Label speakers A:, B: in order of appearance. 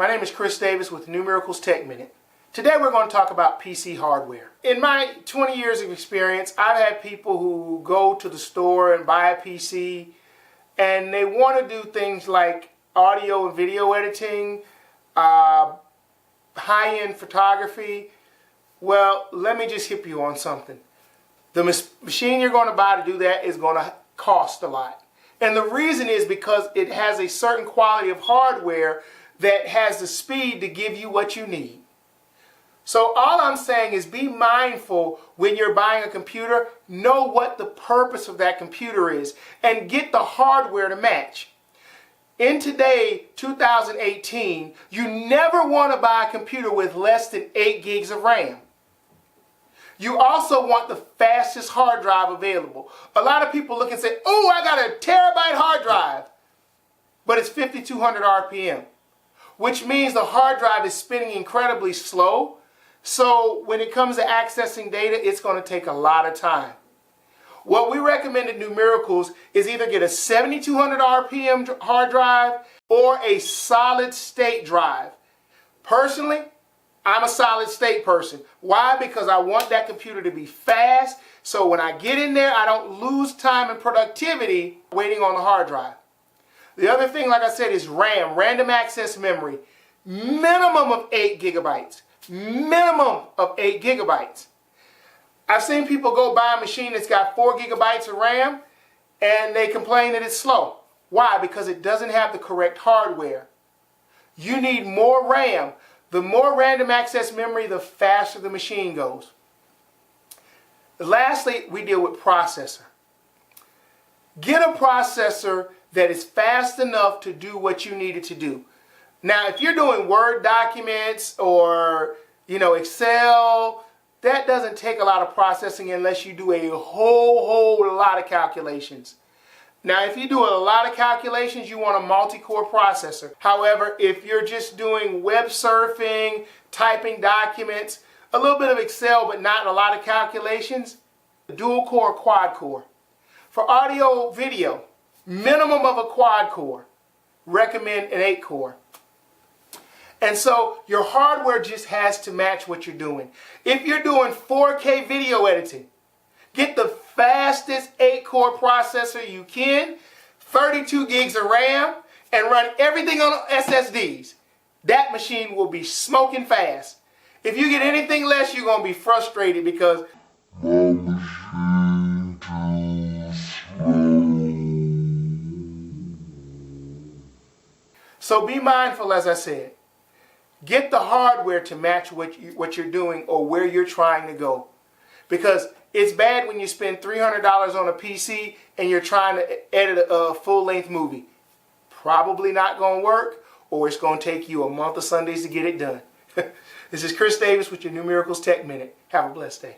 A: My name is Chris Davis with New Miracles Tech Minute. Today we're going to talk about PC hardware. In my 20 years of experience, I've had people who go to the store and buy a PC and they want to do things like audio and video editing, high-end photography. Well, let me just hit you on something. The machine you're going to buy to do that is going to cost a lot. And the reason is because it has a certain quality of hardware that has the speed to give you what you need. So all I'm saying is be mindful when you're buying a computer, know what the purpose of that computer is, and get the hardware to match. In today, 2018, you never want to buy a computer with less than 8 gigs of RAM. You also want the fastest hard drive available. A lot of people look and say, oh, I got a terabyte hard drive, but it's 5,200 RPM, which means the hard drive is spinning incredibly slow. So when it comes to accessing data, it's going to take a lot of time. What we recommend at New Miracles is either get a 7,200 RPM hard drive or a solid state drive. Personally, I'm a solid state person. Why? Because I want that computer to be fast, so when I get in there, I don't lose time and productivity waiting on the hard drive. The other thing, like I said, is RAM, random access memory. Minimum of 8 gigabytes. Minimum of 8 gigabytes. I've seen people go buy a machine that's got 4 gigabytes of RAM and they complain that it's slow. Why? Because it doesn't have the correct hardware. You need more RAM. The more random access memory, the faster the machine goes. Lastly, we deal with processor. Get a processor that is fast enough to do what you need it to do. Now, if you're doing Word documents or, Excel, that doesn't take a lot of processing unless you do a whole lot of calculations. Now, if you do a lot of calculations, you want a multi-core processor. However, if you're just doing web surfing, typing documents, a little bit of Excel, but not a lot of calculations, dual core, quad core. For audio, video, minimum of a quad core. Recommend an 8 core. And so your hardware just has to match what you're doing. If you're doing 4K video editing, get the fastest 8-core processor you can, 32 gigs of RAM, and run everything on SSDs. That machine will be smoking fast. If you get anything less, you're going to be frustrated because my machine too slow. So be mindful, as I said. Get the hardware to match what you're doing or where you're trying to go. Because it's bad when you spend $300 on a PC and you're trying to edit a full-length movie. Probably not going to work, or it's going to take you a month of Sundays to get it done. This is Chris Davis with your New Miracles Tech Minute. Have a blessed day.